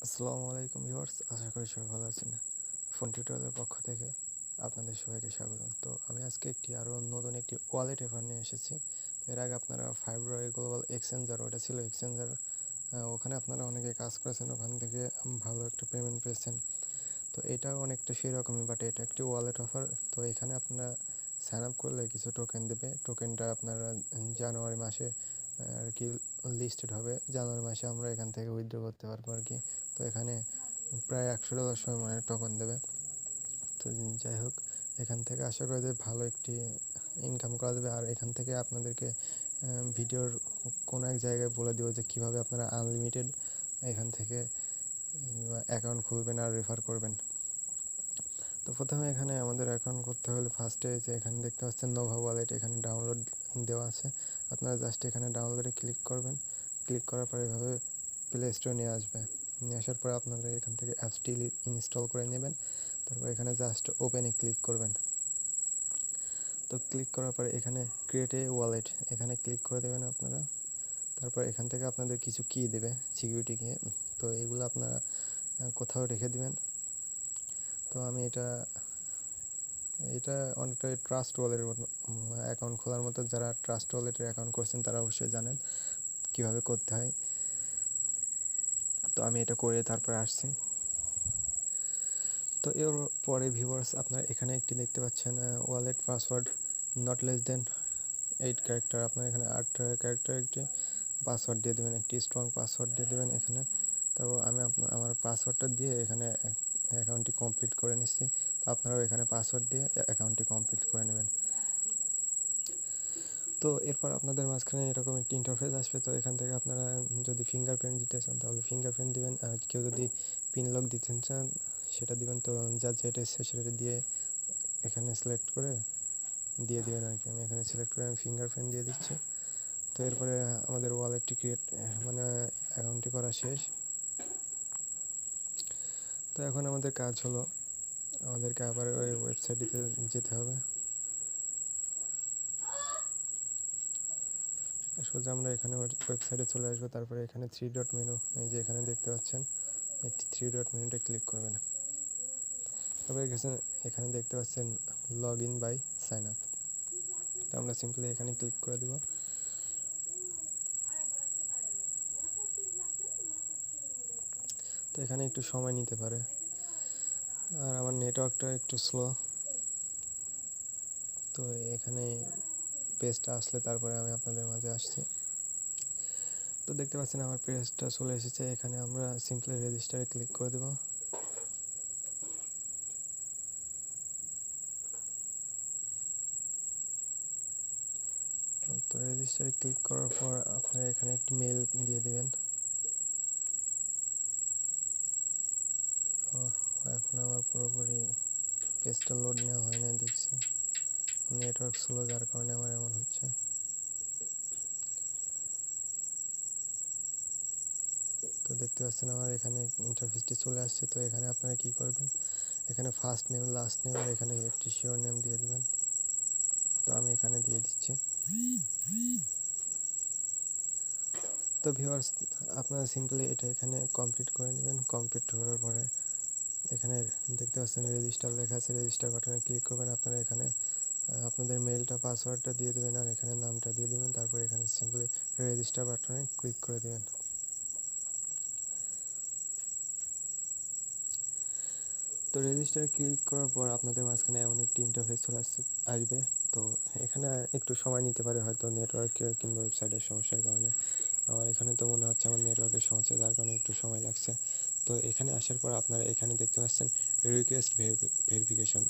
আসসালামু আলাইকুম ভিউয়ার্স, আশা করি সবাই ভালো আছেন। ফোন টিউটোরিয়ালের পক্ষ থেকে আপনাদের সবাইকে স্বাগতম। তো আমি আজকে আরও নতুন একটি ওয়ালেট অফার নিয়ে এসেছি। তো এর আগে আপনারা ফেব্রুয়ারি গ্লোবাল এক্সচেঞ্জার, ওটা ছিল এক্সচেঞ্জার, ওখানে আপনারা অনেকে কাজ করেছেন, ওখান থেকে ভালো একটা পেমেন্ট পেয়েছেন। তো এটাও অনেকটা সেরকমই, বাট এটা একটি ওয়ালেট অফার। তো এখানে আপনারা সাইন আপ করলে কিছু টোকেন দেবে। টোকেনটা আপনারা জানুয়ারি মাসে আর কি লিস্টেড হবে। জানুয়ারি মাসে আমরা এখান থেকে উইথড্র করতে পারবো আর কি। তো এখানে প্রায় $100 সময় টোকেন দেবে। তো যাই হোক, এখান থেকে আশা করি যে ভালো একটি ইনকাম করা যাবে। আর এখান থেকে আপনাদেরকে ভিডিওর কোনো এক জায়গায় বলে দেবো যে কীভাবে আপনারা আনলিমিটেড এখান থেকে অ্যাকাউন্ট খুলবেন আর রেফার করবেন। তো প্রথমে এখানে আমাদের অ্যাকাউন্ট করতে হলে ফার্স্টে যে এখানে দেখতে পাচ্ছেন নোভা ওয়ালেট, এখানে ডাউনলোড দেওয়া আছে। আপনারা জাস্ট এখানে ডাউনলোডে ক্লিক করবেন। ক্লিক করার পরে এভাবে প্লে স্টোরে নিয়ে আসবে। নিয়ে আসার পরে আপনারা এখান থেকে অ্যাপসটি ইনস্টল করে নেবেন। তারপর এখানে জাস্ট ওপেনে ক্লিক করবেন। তো ক্লিক করার পরে এখানে ক্রিয়েট এ ওয়ালেট, এখানে ক্লিক করে দেবেন আপনারা। তারপর এখান থেকে আপনাদের কিছু কি দেবে, সিকিউরিটি কি। তো এগুলো আপনারা কোথাও রেখে দিবেন। তো আমি এটা অনেকটা ট্রাস্ট ওয়ালেটের মতো অ্যাকাউন্ট খোলার মতো। যারা ট্রাস্ট ওয়ালেটের অ্যাকাউন্ট করছেন তারা অবশ্যই জানেন কীভাবে করতে হয়। তো আমি এটা করে তারপরে আসছি। তো এর পরে ভিউয়ার্স, আপনারা এখানে একটি দেখতে পাচ্ছেন wallet password not less than 8 character. আপনারা এখানে 8 ক্যারেক্টার একটি পাসওয়ার্ড দিয়ে দেবেন, একটি স্ট্রং পাসওয়ার্ড দিয়ে দেবেন এখানে। তারপর আমি আমার পাসওয়ার্ডটা দিয়ে এখানে অ্যাকাউন্টটি কমপ্লিট করে নিচ্ছি। তো আপনারাও এখানে পাসওয়ার্ড দিয়ে অ্যাকাউন্টটি কমপ্লিট করে নেবেন। তো এরপর আপনাদের মাঝখানে এরকম একটি ইন্টারফেস আসবে। তো এখান থেকে আপনারা যদি ফিঙ্গারপ্রিন্ট দিতে চান তাহলে ফিঙ্গারপ্রিন্ট দিবেন, আর কেউ যদি পিন লক দিতে চান সেটা দিবেন। তো যার যেটা ইচ্ছে সেটা দিয়ে এখানে সিলেক্ট করে দিয়ে দেবেন আর কি। আমি এখানে সিলেক্ট করে আমি ফিঙ্গারপ্রিন্ট দিয়ে দিচ্ছি। তো এরপরে আমাদের ওয়ালেটটি অ্যাকাউন্টটি করা শেষ। তো এখন আমাদের কাজ হলো আমাদেরকে আবার ওই ওয়েবসাইটটিতে যেতে হবে। সোজা আমরা এখানে ওয়েবসাইটে চলে আসবো। তারপরে এখানে 3 ডট মেনু, এই যে এখানে দেখতে পাচ্ছেন, এই 3 ডট মেনুটা ক্লিক করবেন। তারপরে এখানে দেখতে পাচ্ছেন log in by sign up. তো আমরা সিম্পলি এখানে ক্লিক করে দিব। তো এখানে একটু সময় নিতে পারে, আর আমার নেটওয়ার্কটা একটু স্লো। তো এখানে পেজটা আসলে তারপরে আমি আপনাদের মাঝে আসছি। তো দেখতে পাচ্ছেন আমার পেজটা চলে এসেছে। এখানে আমরা সিম্পলি রেজিস্টারে ক্লিক করে দেব। তো রেজিস্টারে ক্লিক করার পর আপনারা এখানে একটি মেল দিয়ে দেবেন। এখন আমার পুরোপুরি পেজটা লোড নেওয়া হয় না, দেখছি নেটওয়ার্ক স্লো, যার কারণে আমার এমন হচ্ছে। তো দেখতে পাচ্ছেন আমার এখানে ইন্টারফেসটি চলে আসছে। তো এখানে আপনারা কি করবেন, এখানে ফার্স্ট নেম, লাস্ট নেম, আর এখানে একটি শিওর নেম দিয়ে দেবেন। তো আমি এখানে দিয়ে দিচ্ছি। তো ভিউয়ার্স, আপনারা সিম্পলি এটা এখানে কমপ্লিট করে নেবেন। কমপ্লিট করার পরে এখানে দেখতে পাচ্ছেন রেজিস্টার লেখা আছে, রেজিস্টার বাটনে ক্লিক করবেন। আপনারা এখানে আপনাদের মেলটা, পাসওয়ার্ডটা দিয়ে দেবেন, আর এখানে নামটা দিয়ে দেবেন। তারপরে এখানে সিম্পলি রেজিস্টার বাটনে ক্লিক করে দেবেন। তো রেজিস্টারে ক্লিক করার পর আপনাদের মাঝখানে এমন একটি ইন্টারফেস চলে আসবে। তো এখানে একটু সময় নিতে পারে, হয়তো নেটওয়ার্কের কিংবা ওয়েবসাইটের সমস্যার কারণে। আমার এখানে তো মনে হচ্ছে আমার নেটওয়ার্কের সমস্যা, যার কারণে একটু সময় লাগছে। তো এখানে আসার পর আপনারা এখানে দেখতে পাচ্ছেন রিকোয়েস্ট ভেরিফিকেশন,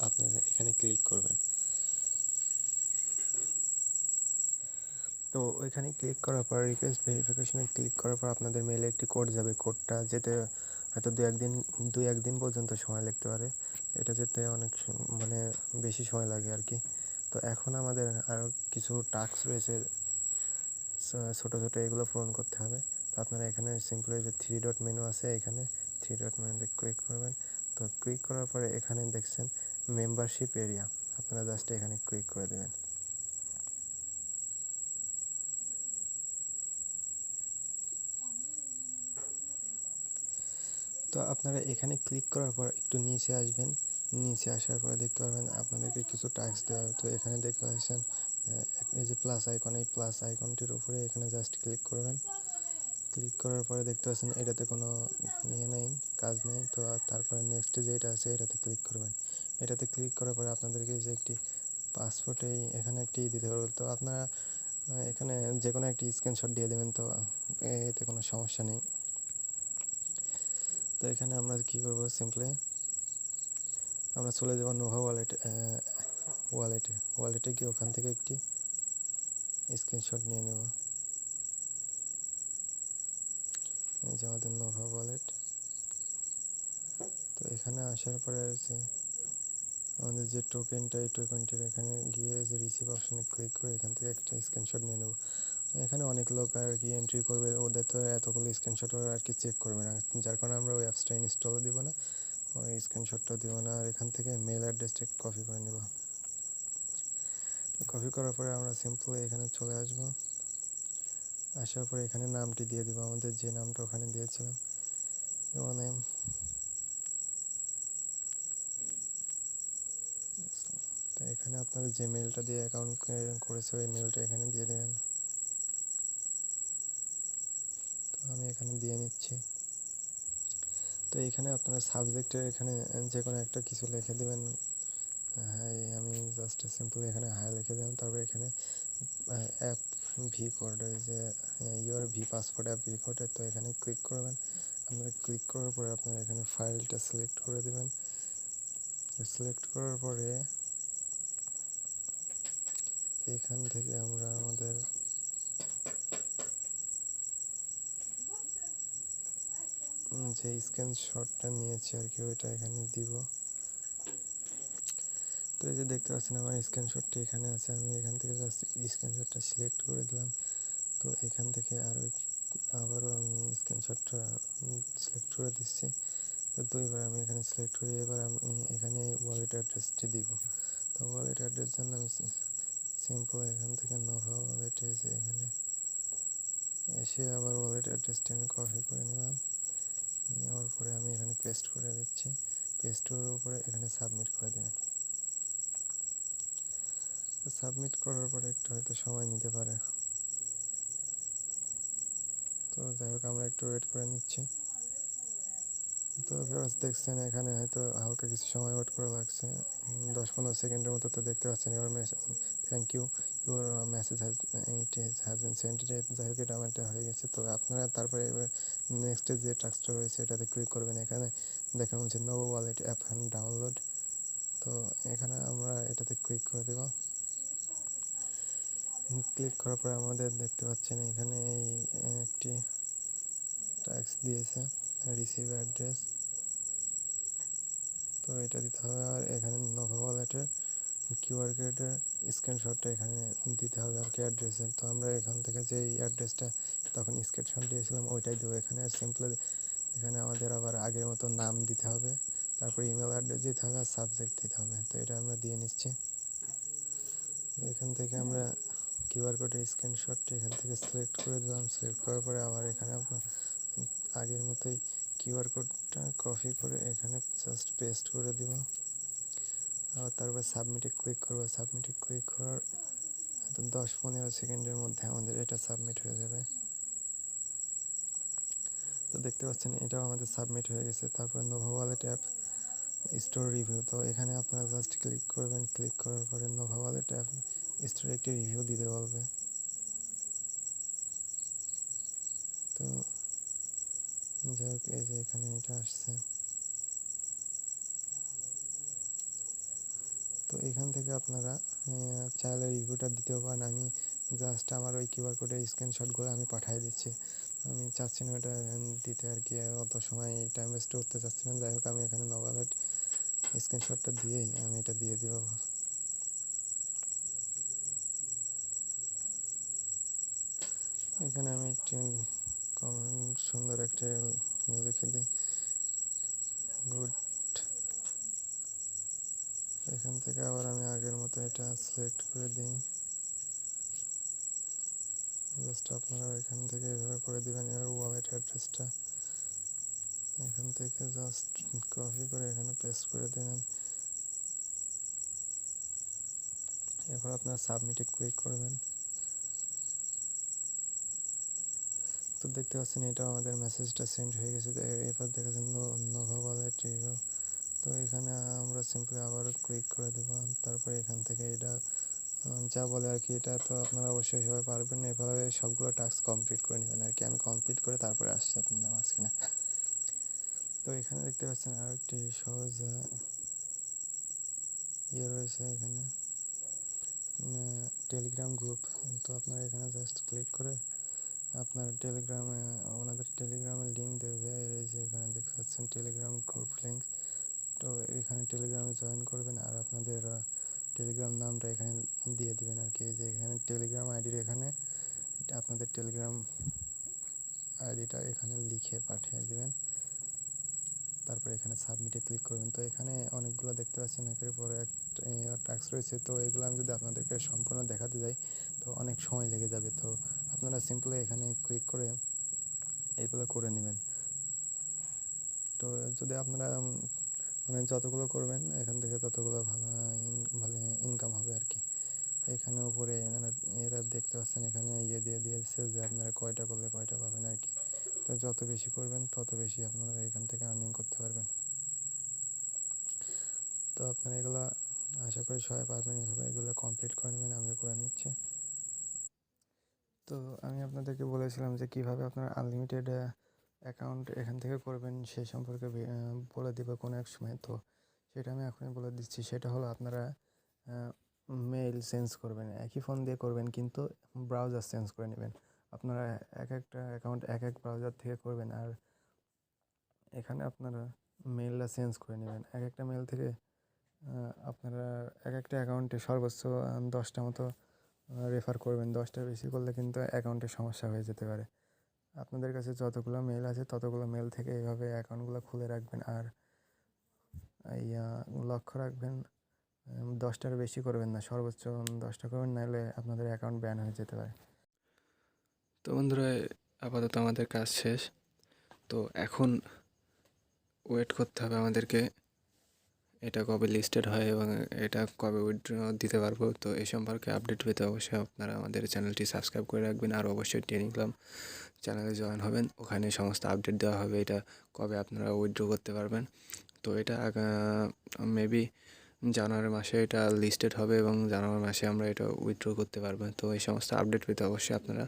আপনারা এখানে ক্লিক করবেন। তো ওইখানে ক্লিক করার পর রিকোয়েস্ট ভেরিফিকেশনে ক্লিক করার পর আপনাদের মেলে একটি কোড যাবে। কোডটা যেতে হয়তো দুই একদিন পর্যন্ত সময় লাগতে পারে। এটা যেতে অনেক বেশি সময় লাগে আর কি। তো এখন আমাদের আরও কিছু টাস্ক রয়েছে, ছোটো ছোটো, এগুলো পূরণ করতে হবে। তো আপনারা এখানে সিম্পলি যে 3 ডট মেনু আছে, এখানে 3 ডট মেনুতে ক্লিক করবেন। তো ক্লিক করার পরে এখানে দেখছেন মেম্বারশিপ এরিয়া, আপনারা জাস্ট এখানে ক্লিক করে দেবেন। তো আপনারা এখানে ক্লিক করার পর একটু নিচে আসবেন, নিচে আসার পরে দেখতে পারবেন আপনাদেরকে কিছু টাস্ক দেওয়া হবে। তো এখানে দেখতে পাচ্ছেন এই যে প্লাস আইকন, এই প্লাস আইকনটির উপরে এখানে জাস্ট ক্লিক করবেন। ক্লিক করার পরে দেখতে পাচ্ছেন এটাতে কোনো নেই, কাজ নেই। তো তারপরে নেক্সট যেটা আছে এটাতে ক্লিক করবেন। এটাতে ক্লিক করার পরে আপনাদেরকে যে একটি পাসপোর্টেই এখানে একটি দিতে হবে। তো আপনারা এখানে যে কোনো একটি স্ক্রিনশট দিয়ে দেবেন, তো এতে কোনো সমস্যা নেই। তো এখানে আমরা কী করবো, সিম্পলি আমরা চলে যাবো নোভা ওয়ালেটে গিয়ে ওখান থেকে একটি স্ক্রিনশট নিয়ে নেব। এই যে আমাদের নোভা ওয়ালেট। তো এখানে আসার পরে আছে আমাদের যে টোকেনটা, এই টোকেনটির এখানে গিয়ে যে রিসিভ অপশানে ক্লিক করে এখান থেকে একটা স্ক্রিনশট নিয়ে নেব। এখানে অনেক লোক আর কি এন্ট্রি করবে, ওদের তো এতগুলো স্ক্রিনশট ওরা আর কি চেক করবে না, যার কারণে আমরা ওই অ্যাপসটা ইনস্টলও দিব না, ওই স্ক্রিনশটটাও দিব না। আর এখান থেকে মেল অ্যাড্রেসটা কপি করে নেব। কপি করার পরে আমরা সিম্পলি এখানে চলে আসবো। আসার পরে এখানে নামটি দিয়ে দিব, আমাদের যে নামটা ওখানে দিয়েছিলাম, মানে তো এখানে আপনাদের যে মেলটা দিয়ে অ্যাকাউন্ট করেছে ওই মেলটা এখানে দিয়ে দেবেন। তো আমি এখানে দিয়ে নিচ্ছি। তো এখানে আপনারা সাবজেক্টের এখানে যে কোনো একটা কিছু লিখে দেবেন। হাই, আমি জাস্ট সিম্পলি এখানে হাই লিখে দিলাম। তারপরে এখানে অ্যাপ ভি কোড, যে your V passport app V কোডে, তো এখানে ক্লিক করবেন। আপনারা ক্লিক করার পরে আপনারা এখানে ফাইলটা সিলেক্ট করে দেবেন। সিলেক্ট করার পরে এখান থেকে আমরা আমাদের যে স্ক্রিনশটটা নিয়েছি আর কি ওইটা এখানে দিব। তো এই যে দেখতে পাচ্ছেন আমার স্ক্রিনশটটি এখানে আছে, আমি এখান থেকে জাস্ট স্ক্রিনশটটা সিলেক্ট করে দিলাম। তো এখান থেকে আবারও আমি স্ক্রিনশটটা সিলেক্ট করে দিচ্ছি। তো দুইবার আমি এখানে সিলেক্ট করি। এবার আমি এখানে ওয়ালেট অ্যাড্রেসটি দিব। তো ওয়ালেট অ্যাড্রেস জন্য আমি সিম্পল এখান থেকে নোভা ওয়ালেটে যে এখানে এসে আবার ওয়ালেট অ্যাড্রেসটি আমি কপি করে নিলাম। নেওয়ার পরে আমি এখানে পেস্ট করে দিচ্ছি। পেস্ট করার উপরে এখানে সাবমিট করে দেবেন। তো সাবমিট করার পরে একটু হয়তো সময় নিতে পারে, তো যাই হোক আমরা একটু ওয়েট করে নিচ্ছি। তো ভিউয়ার্স দেখছেন এখানে হয়তো হালকা কিছু সময় ওয়েট করা লাগছে, 10-15 সেকেন্ডের মতো। তো দেখতে পাচ্ছেন এবার thank you, your message has been send. যাই হোক এটা আমারটা হয়ে গেছে। তো আপনারা তারপরে এবার নেক্সটে যে টাস্কটা রয়েছে এটাতে ক্লিক করবেন। এখানে দেখানো হচ্ছে no wallet app and download. তো এখানে আমরা এটাতে ক্লিক করে দেব। ক্লিক করার পরে আমাদের দেখতে পাচ্ছেন এখানে এই একটি টাস্ক দিয়েছে, রিসিভ অ্যাড্রেস। তো এটা দিতে হবে। আর এখানে নোভা ওয়ালেটের কিউআর কোডের স্ক্রিনশটটা এখানে দিতে হবে আর কি অ্যাড্রেসের। তো আমরা এখান থেকে যে অ্যাড্রেসটা তখন স্ক্রিনশট দিয়েছিলাম ওইটাই দেবো এখানে। আর সিম্পলি এখানে আমাদের আবার আগের মতো নাম দিতে হবে, তারপর ইমেল অ্যাড্রেস দিতে হবে, আর সাবজেক্ট দিতে হবে। তো এটা আমরা দিয়ে নিচ্ছি। এখান থেকে আমরা কিউআর কোডের স্ক্রিনশটটি এখান থেকে সিলেক্ট করে দিলাম। সিলেক্ট করার পরে আবার এখানে আপনার আগের মতোই কিউআর কোডটা কপি করে এখানে জাস্ট পেস্ট করে দিব। আবার তারপর সাবমিটে ক্লিক করবো। সাবমিটে ক্লিক করার 10-15 সেকেন্ডের মধ্যে আমাদের এটা সাবমিট হয়ে যাবে। তো দেখতে পাচ্ছেন এটাও আমাদের সাবমিট হয়ে গেছে। তারপর Nova wallet app store review, তো এখানে আপনারা জাস্ট ক্লিক করবেন। ক্লিক করার পরে নোভা ওয়ালেট অ্যাপ স্টোরে একটি রিভিউ দিতে বলবে। তো যাই হোক এই যে এখানে এটা আসছে। তো এখান থেকে আপনারা চাইলে রিভিউটা দিতেও পারেন। আমি জাস্ট আমার ওই কিউআর কোডের স্ক্রিনশটগুলো আমি পাঠিয়ে দিচ্ছি। আমি চাচ্ছি না ওটা দিতে আর কি, অত সময় টাইম ওয়েস্ট করতে চাচ্ছি না। যাই হোক আমি এখানে নোভালেট স্ক্রিনশটটা দিয়েই আমি এটা দিয়ে দিব। এখানে আমি একটি কমেন্ট সুন্দর একটা লিখে দিই, গুড। এখান থেকে আবার আমি আগের মতো এটা সিলেক্ট করে দিই। জাস্ট আপনারা এখান থেকে এভাবে করে দিবেন। এবার ওয়ালেট অ্যাড্রেসটা এখান থেকে জাস্ট কপি করে এখানে পেস্ট করে দেবেন। এরপর আপনারা সাবমিটে ক্লিক করবেন। তো দেখতে পাচ্ছেন এটা আমাদের মেসেজটা সেন্ড হয়ে গেছে। তো এরপর দেখা যাচ্ছে নোভা ওয়ালেট রিভিউ। তো এখানে আমরা সিম্পলি আবারও ক্লিক করে দেবো। তারপরে এখান থেকে এটা যা বলে আর কি, এটা তো আপনারা অবশ্যই সবাই পারবেন না, এভাবে সবগুলো টাস্ক কমপ্লিট করে নেবেন আর কি। আমি কমপ্লিট করে তারপরে আসছি আপনাদের মাঝখানে। তো এখানে দেখতে পাচ্ছেন আরও একটি সহজ ইয়ে রয়েছে এখানে, টেলিগ্রাম গ্রুপ। তো আপনারা এখানে জাস্ট ক্লিক করে আপনার টেলিগ্রামে, ওনাদের টেলিগ্রামের লিঙ্ক দেবে, এই যে এখানে দেখতে পাচ্ছেন টেলিগ্রাম গ্রুপ লিঙ্ক। তো এখানে টেলিগ্রামে জয়েন করবেন আর আপনাদের টেলিগ্রাম নামটা এখানে দিয়ে দিবেন আর কি। এই যে এখানে টেলিগ্রাম আইডির এখানে আপনাদের টেলিগ্রাম আইডিটা এখানে লিখে পাঠিয়ে দেবেন। তারপরে এখানে সাবমিটে ক্লিক করবেন। তো এখানে অনেকগুলো দেখতে পাচ্ছেন একের পর এক টাস্ক রয়েছে। তো এগুলো আমি যদি আপনাদেরকে সম্পূর্ণ দেখাতে যাই তো অনেক সময় লেগে যাবে। তো আপনারা সিম্পলি এখানে ক্লিক করে এগুলো করে নেবেন। তো যদি আপনারা মানে যতগুলো করবেন এখান থেকে ততগুলো ভালো ইনকাম হবে আর কি। এখানে উপরে এরা দেখতে পাচ্ছেন এখানে ইয়ে দিয়ে দিয়েছে যে আপনারা কয়টা করলে কয়টা পাবেন আর কি। তো যত বেশি করবেন তত বেশি আপনারা এখান থেকে আর্নিং করতে পারবেন। তো আপনারা এগুলো আশা করি সবাই পারবেন, এভাবে এগুলো কমপ্লিট করে নেবেন। আমিও করে নিচ্ছি। তো আমি আপনাদেরকে বলেছিলাম যে কীভাবে আপনারা আনলিমিটেড অ্যাকাউন্ট এখান থেকে করবেন সেই সম্পর্কে বলে দেবো কোনো এক সময়। তো সেটা আমি এখনই বলে দিচ্ছি। সেটা হলো আপনারা মেইল চেঞ্জ করবেন, একই ফোন দিয়ে করবেন কিন্তু ব্রাউজার চেঞ্জ করে নেবেন। আপনারা এক একটা অ্যাকাউন্ট এক এক ব্রাউজার থেকে করবেন আর এখানে আপনারা মেইলটা চেঞ্জ করে নেবেন। এক একটা মেইল থেকে আপনারা এক একটা অ্যাকাউন্টে সর্বোচ্চ 10টা মতো রেফার করবেন। 10টার বেশি করলে কিন্তু অ্যাকাউন্টের সমস্যা হয়ে যেতে পারে। আপনাদের কাছে যতগুলো মেল আছে ততগুলো মেল থেকে এইভাবে অ্যাকাউন্টগুলো খুলে রাখবেন আর লক্ষ্য রাখবেন 10টার বেশি করবেন না, সর্বোচ্চ 10টা করবেন, নাহলে আপনাদের অ্যাকাউন্ট ব্যান হয়ে যেতে পারে। তো বন্ধুরা, আপাতত আমাদের কাজ শেষ। তো এখন ওয়েট করতে হবে আমাদেরকে এটা কবে লিস্টেড হয় এবং এটা কবে উইথড্র দিতে পারবো। তো এই সম্পর্কে আপডেট পেতে অবশ্যই আপনারা আমাদের চ্যানেলটি সাবস্ক্রাইব করে রাখবেন আর অবশ্যই টেলিগ্রাম চ্যানেলে জয়েন হবেন। ওখানে সমস্ত আপডেট দেওয়া হবে এটা কবে আপনারা উইথড্র করতে পারবেন। তো এটা মেবি জানুয়ারি মাসে এটা লিস্টেড হবে এবং জানুয়ারি মাসে আমরা এটা উইথড্র করতে পারবো। তো এই সমস্ত আপডেট পেতে অবশ্যই আপনারা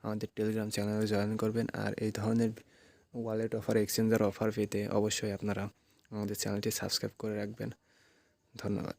আমাদের টেলিগ্রাম চ্যানেলে জয়েন করবেন আর এই ধরনের ওয়ালেট অফার, এক্সচেঞ্জের অফার পেতে অবশ্যই আপনারা আমাদের চ্যানেলটি সাবস্ক্রাইব করে রাখবেন। ধন্যবাদ।